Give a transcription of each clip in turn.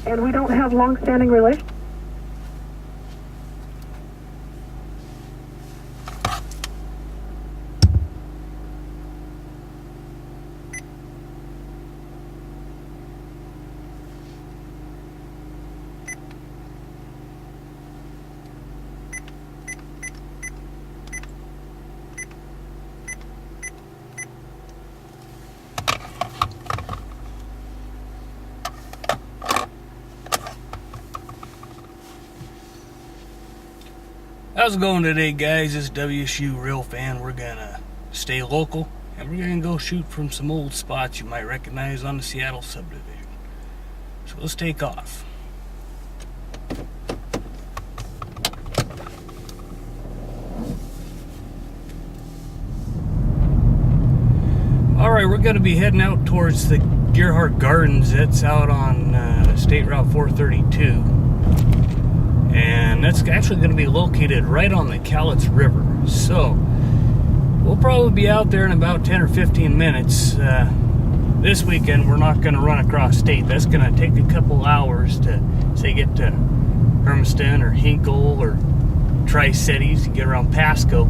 and we don't have long-standing relations. How's it going today, guys? It's WSU Railfan. We're gonna stay local and we're gonna go shoot from some old spots you might recognize on the Seattle subdivision. So let's take off. Alright, we're gonna be heading out towards the Gearhart Gardens. That's out on State Route 432. And that's actually going to be located right on the Cowlitz River. So we'll probably be out there in about 10 or 15 minutes. This weekend we're not going to run across state. That's going to take a couple hours to, say, get to Hermiston or Hinkle or Tri-Cities and get around Pasco.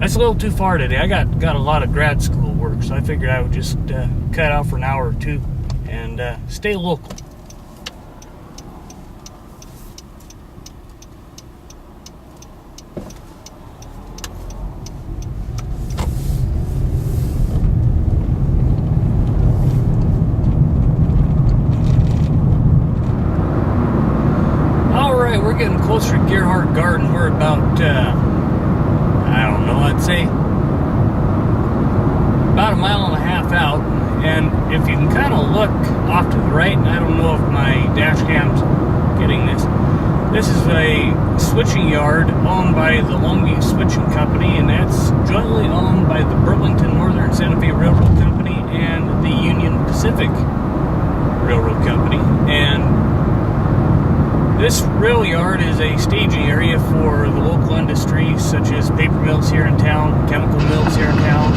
That's a little too far today. I got a lot of grad school work, so I figured I would just cut out for an hour or two and stay local. We're getting closer to Gearhart Garden. We're about, I don't know, I'd say about 1.5 miles out. And if you can kind of look off to the right, and I don't know if my dash cam's getting this. This is a switching yard owned by the Longview Switching Company, and that's jointly owned by the Burlington Northern Santa Fe Railroad Company and the Union Pacific Railroad Company. And this rail yard is a staging area for the local industries such as paper mills here in town, chemical mills here in town.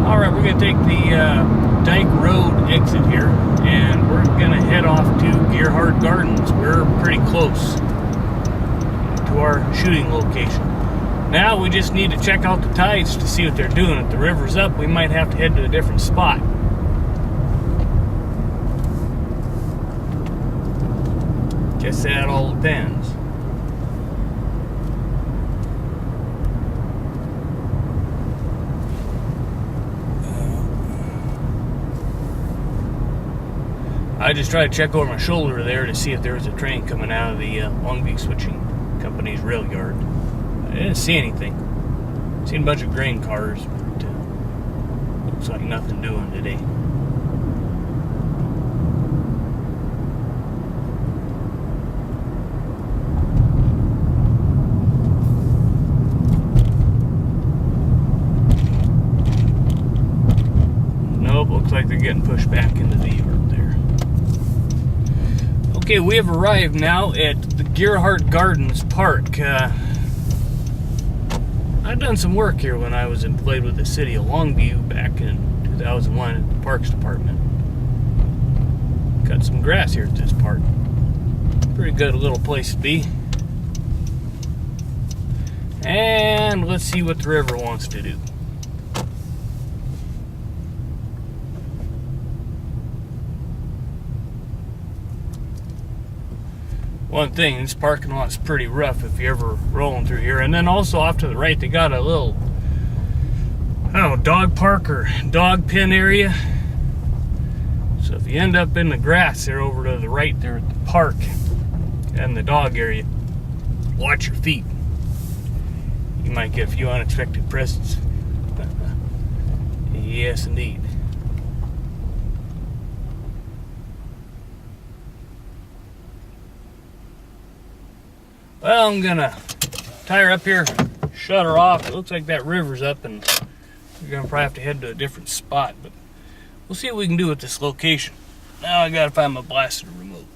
Alright, we're going to take the Dyke Road exit here and we're going to head off to Gearhart Gardens. We're pretty close to our shooting location. Now we just need to check out the tides to see what they're doing. If the river's up, we might have to head to a different spot. Guess that all depends. I just tried to check over my shoulder there to see if there was a train coming out of the Longview Switching Company's rail yard. I didn't see anything. Seen a bunch of grain cars, but looks like nothing doing today. Looks like they're getting pushed back into the yard there. Okay, we have arrived now at the Gearhart Gardens Park. I've done some work here when I was employed with the city of Longview back in 2001 at the Parks Department. Cut some grass here at this park. Pretty good little place to be. And let's see what the river wants to do. One thing, this parking lot's pretty rough if you're ever rolling through here. And then also off to the right, they got a little, I don't know, dog park or dog pen area. So if you end up in the grass there over to the right there at the park and the dog area, watch your feet. You might get a few unexpected presents. Yes, indeed. Well, I'm gonna tie her up here, shut her off. It looks like that river's up and we're gonna probably have to head to a different spot, but we'll see what we can do with this location. Now I gotta find my blaster remote.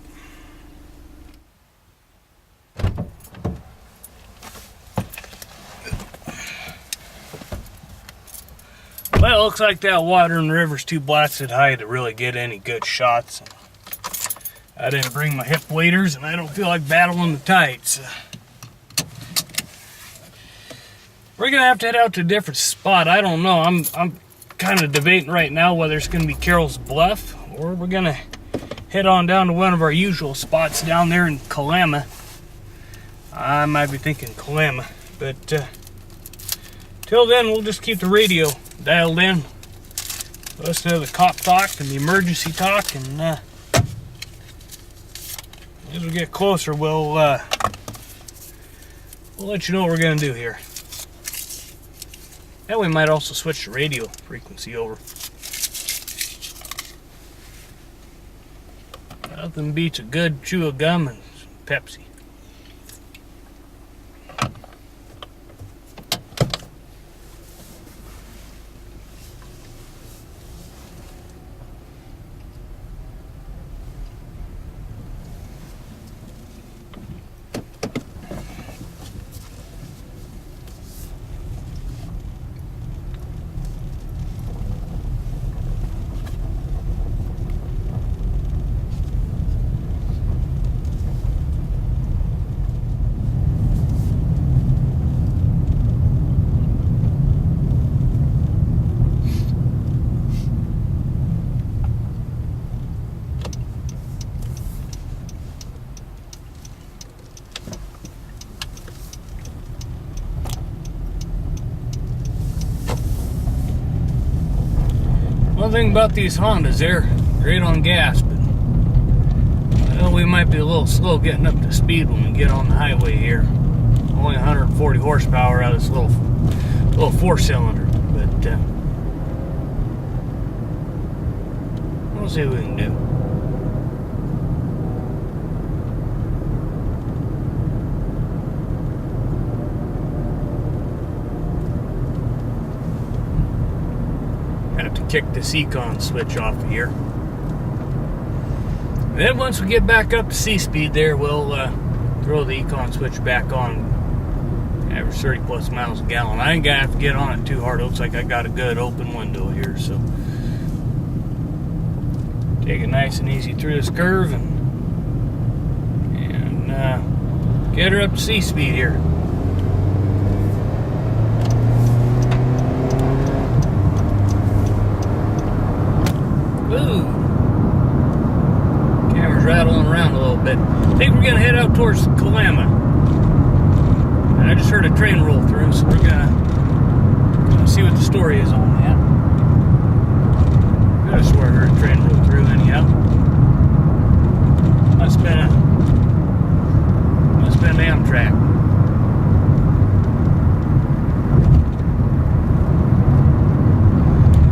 Well, Well, it looks like that water in the river's too blasted high to really get any good shots. I didn't bring my hip waders, and I don't feel like battling the tides. We're gonna have to head out to a different spot. I don't know. I'm kind of debating right now whether it's gonna be Carroll's Bluff or we're gonna head on down to one of our usual spots down there in Kalama. I might be thinking Kalama, but till then, we'll just keep the radio dialed in. Listen to the cop talk and the emergency talk, and as we get closer, we'll let you know what we're gonna do here. And we might also switch the radio frequency over. Nothing beats a good chew of gum and some Pepsi. One thing about these Hondas, they're great on gas, but well, we might be a little slow getting up to speed when we get on the highway here. Only 140 horsepower out of this little four-cylinder, but we'll see what we can do. Kick the econ switch off of here. And then once we get back up to C-speed there, we'll throw the econ switch back on. Average 30 plus miles a gallon. I ain't gonna have to get on it too hard. It looks like I got a good open window here, so take it nice and easy through this curve and get her up to C-speed here. Camera's rattling around a little bit. I think we're gonna head out towards Kalama. I just heard a train roll through, so we're gonna see what the story is on that. I swear I heard a train roll through anyhow. Must have been Amtrak.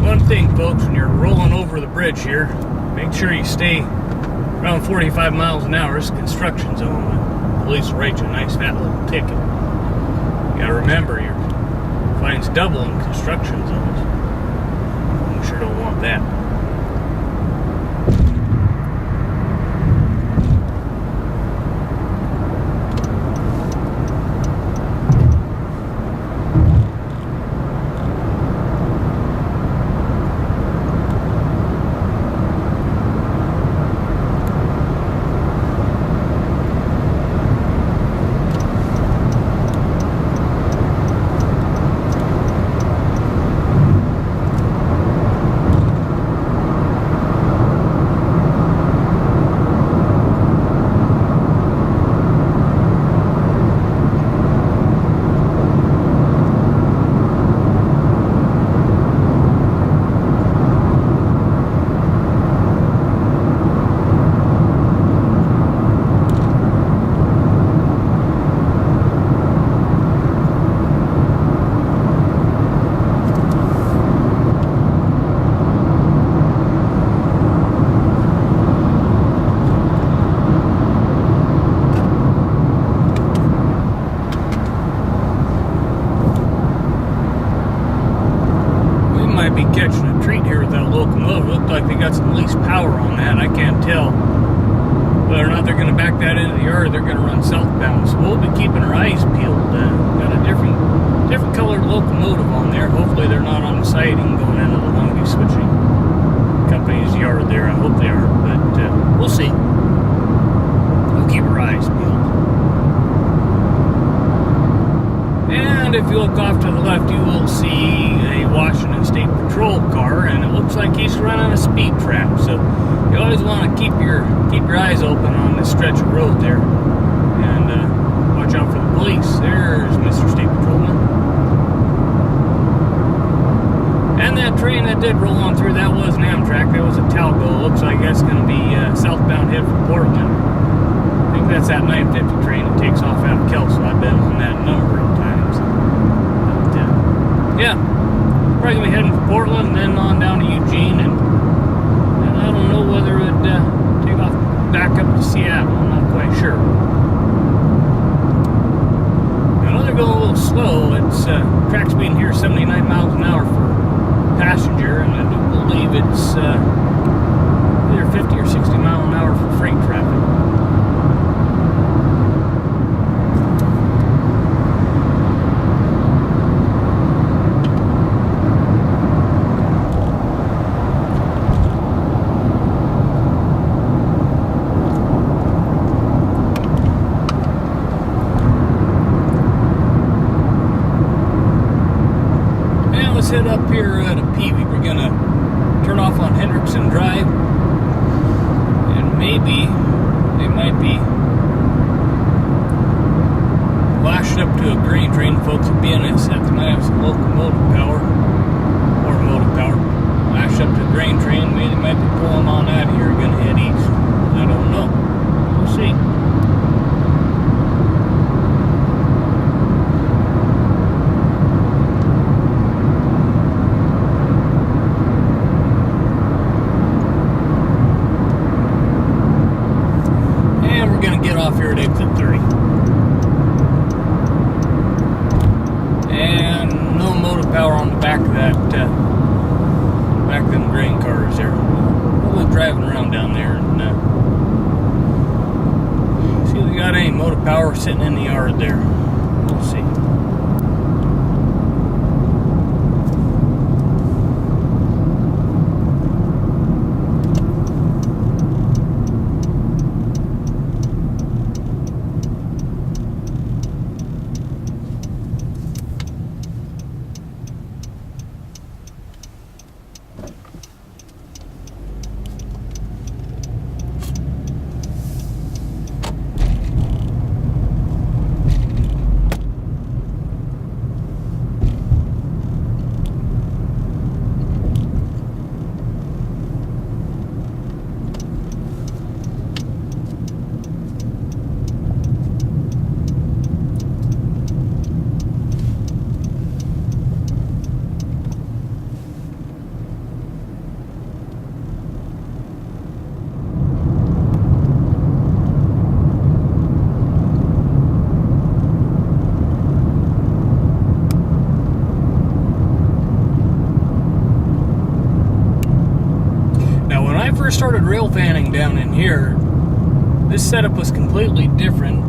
One thing, folks, when you're rolling over the bridge here, make sure you stay around 45 miles an hour. It's a construction zone. The police will write you a nice fat little ticket. You gotta remember, your fine's double in construction zones. You sure don't want that. Catching a treat here with that locomotive. Looked like they got some least power on that. I can't tell whether or not they're going to back that into the yard or they're going to run southbound. So we'll be keeping our eyes peeled. Got a different colored locomotive on there. Hopefully they're not on the siding going into you look off to the left, you will see a Washington State Patrol car, and it looks like he's running a speed trap. So you always want to keep your eyes open on this stretch of road there, and watch out for the police. There's Mr. State Patrolman. And that train that did roll on through, that was an Amtrak. That was a Talgo. Looks like that's going to be southbound head for Portland. I think that's that 950 train that takes off out of Kelso. I've been on that a number of times. But, yeah, probably going to be heading for Portland and then on down to Eugene. And I don't know whether it would take off back up to Seattle. I'm not quite sure. I know they're going a little slow. It's track speed here 79 miles an hour for passenger, and I do believe it's either 50 or 60 mile an hour for freight traffic. Head up here to Peavey. We're gonna turn off on Hendrickson Drive, and maybe they might be lashed up to a grain train. Folks at BNS that might have some locomotive power or motive power. Lashed up to a grain train. Maybe they might be pulling on out of here, gonna head east. I don't know. We'll see. Off here at exit 30. And no motive power on the back of that, back of them grain cars there. We'll be driving around down there and see if we got any motive power sitting in the yard there. We'll see. First started railfanning down in here, this setup was completely different.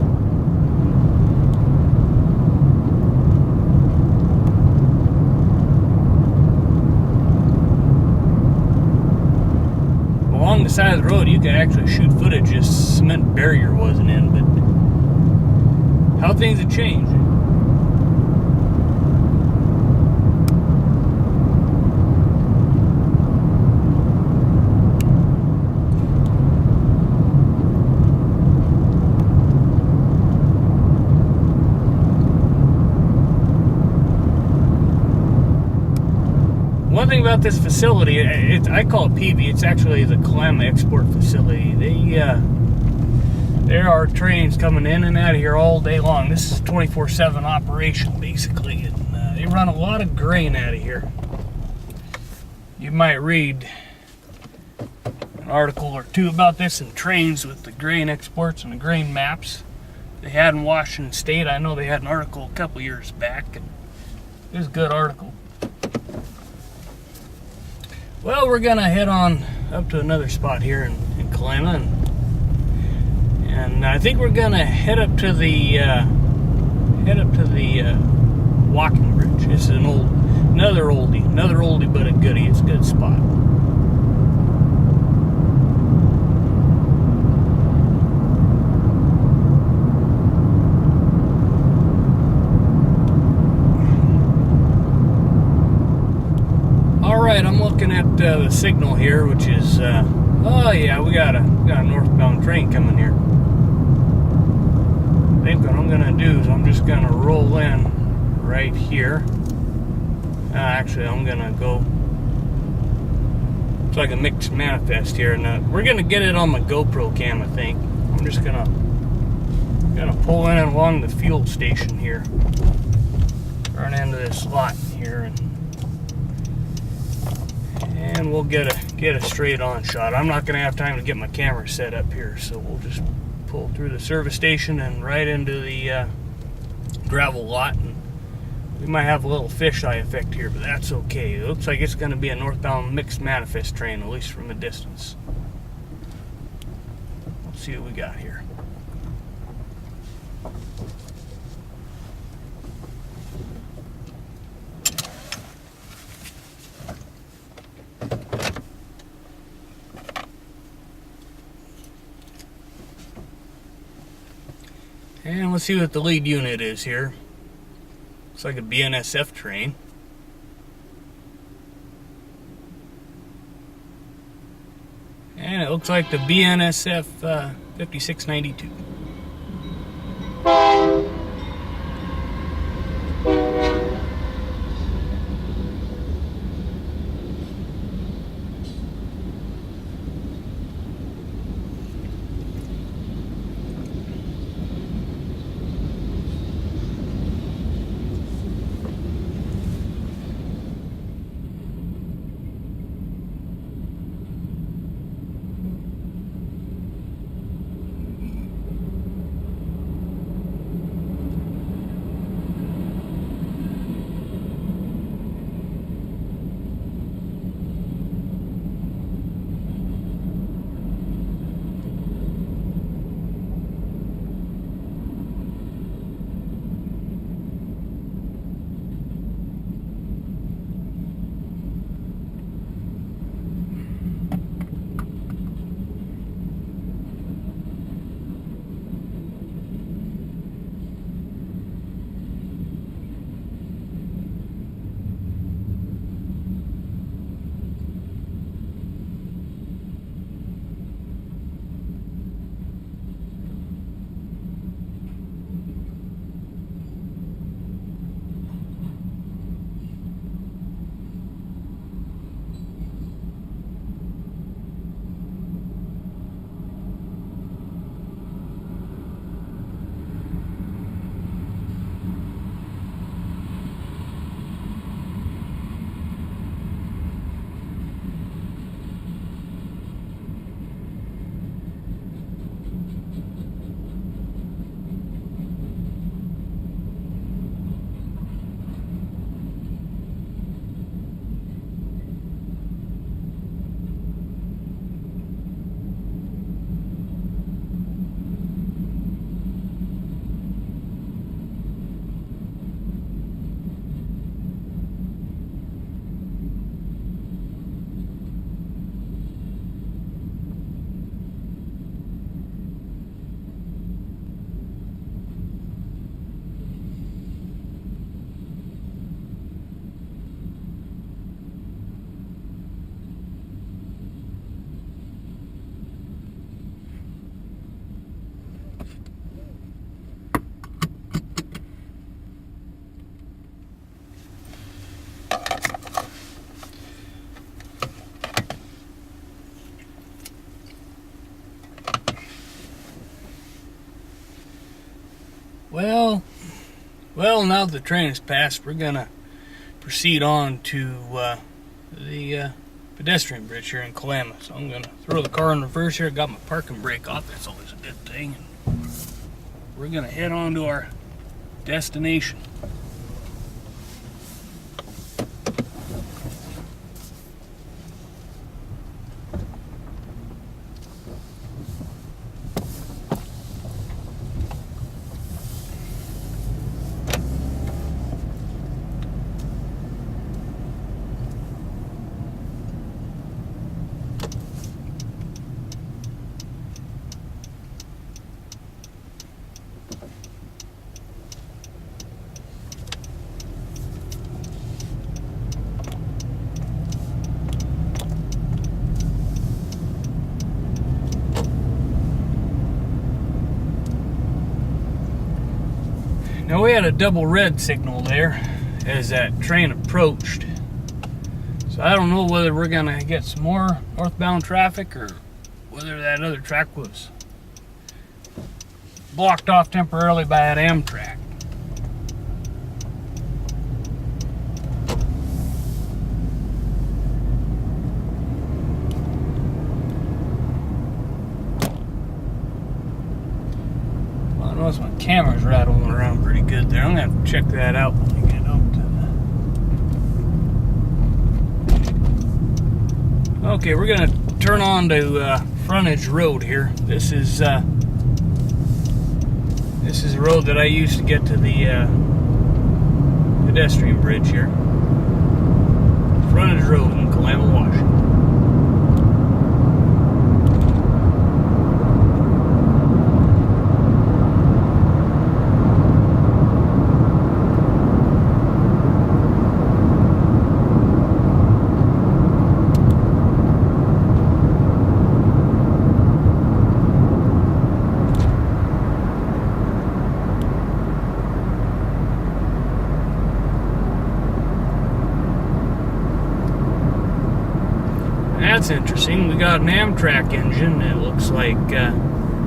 Along the side of the road, you could actually shoot footage. This cement barrier wasn't in, but how things have changed. One thing about this facility, I call it Peavey. It's actually the Kalama export facility. There are trains coming in and out of here all day long. This is a 24/7 operation, basically. And they run a lot of grain out of here. You might read an article or two about this in Trains with the grain exports and the grain maps they had in Washington State. I know they had an article a couple years back, and it was a good article. Well, we're gonna head on up to another spot here in Kalama, and I think we're gonna head up to the walking bridge. It's another oldie but a goodie. It's a good spot. Alright, I'm looking at the signal here, which is, oh yeah, we got a northbound train coming here. I think what I'm going to do is I'm just going to roll in right here. Actually, I'm going to go, it's like a mixed manifest here, and we're going to get it on my GoPro cam, I think. I'm just going to pull in along the fuel station here. Run into this lot here, and we'll get a straight on shot. I'm not going to have time to get my camera set up here, so we'll just pull through the service station and right into the gravel lot. And we might have a little fisheye effect here, but that's okay. It looks like it's going to be a northbound mixed manifest train, at least from a distance. Let's see what we got here. And let's see what the lead unit is here. Looks like a BNSF train. And it looks like the BNSF 5692. Well, now that the train has passed, we're gonna proceed on to the pedestrian bridge here in Kalama. So I'm gonna throw the car in reverse here. Got my parking brake off. That's always a good thing. And we're gonna head on to our destination. Now we had a double red signal there as that train approached. So I don't know whether we're gonna get some more northbound traffic or whether that other track was blocked off temporarily by that Amtrak. Well, I notice my camera's rattling around pretty good there. I'm gonna have to check that out when we get up to the... Okay, we're gonna turn on to Frontage Road here. This is a road that I used to get to the Pedestrian Bridge here. Frontage Road in Kalama, Washington. That's interesting. We got an Amtrak engine. It looks like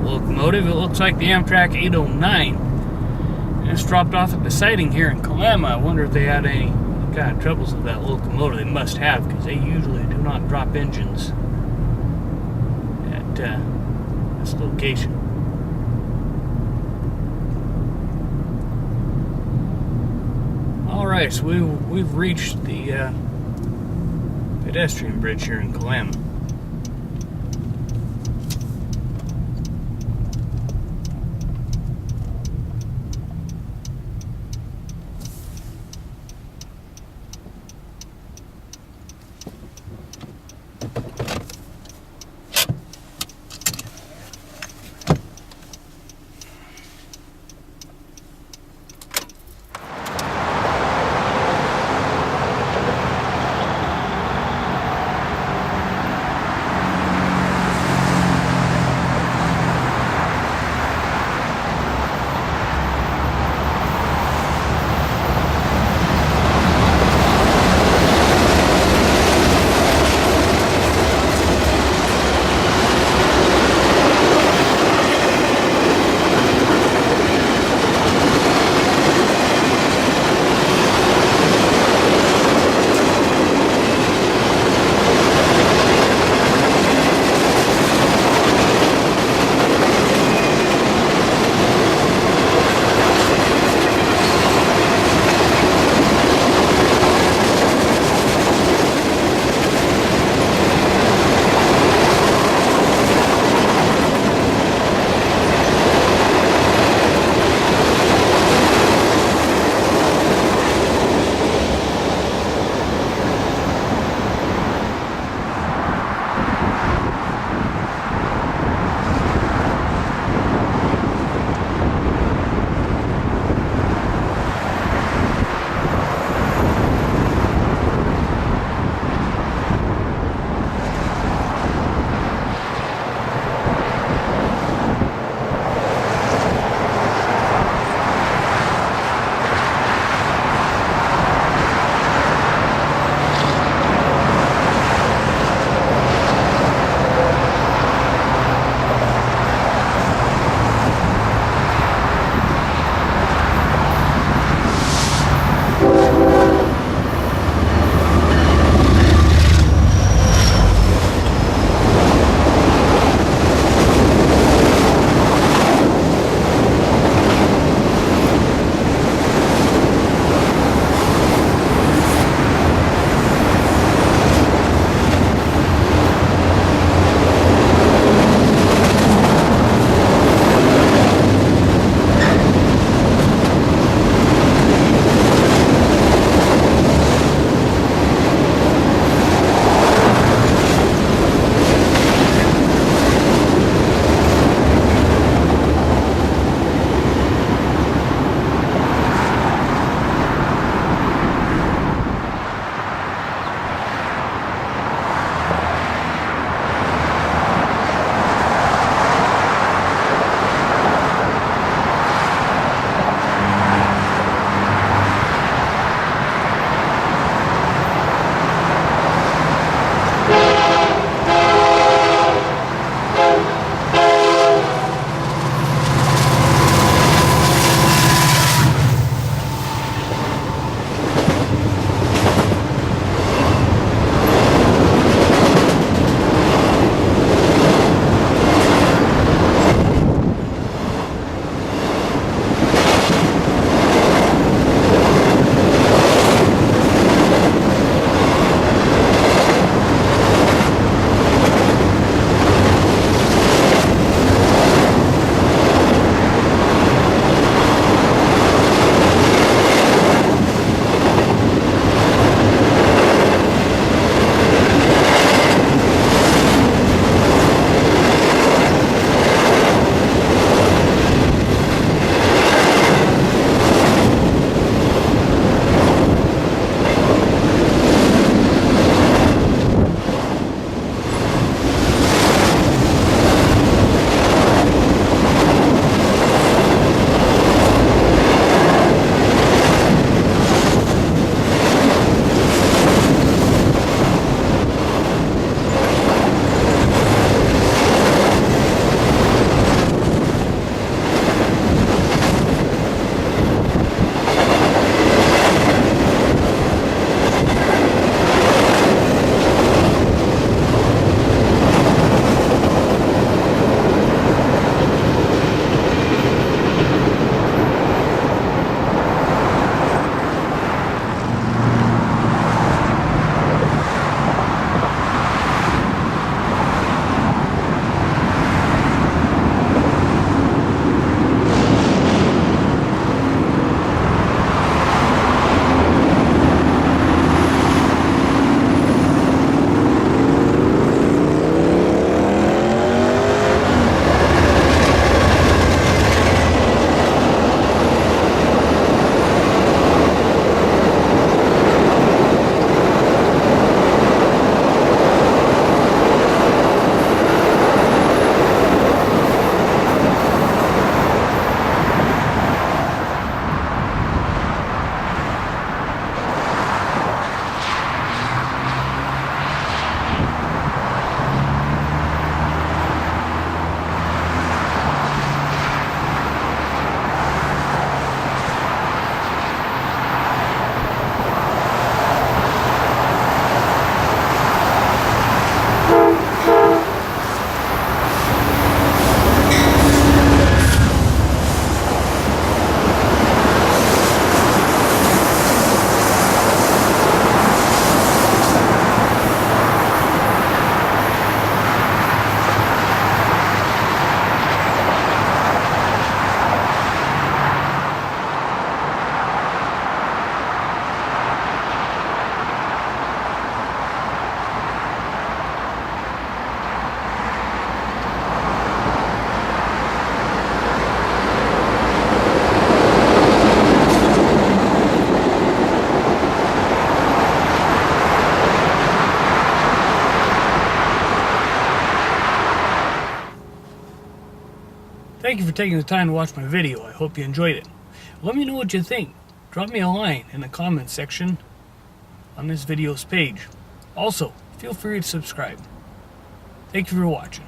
locomotive. It looks like the Amtrak 809. And it's dropped off at the siding here in Kalama. I wonder if they had any kind of troubles with that locomotive. They must have, because they usually do not drop engines at this location. All right, so we've reached the Pedestrian Bridge here in Kalama. Thank you for taking the time to watch my video. I hope you enjoyed it. Let me know what you think. Drop me a line in the comments section on this video's page. Also, feel free to subscribe. Thank you for watching.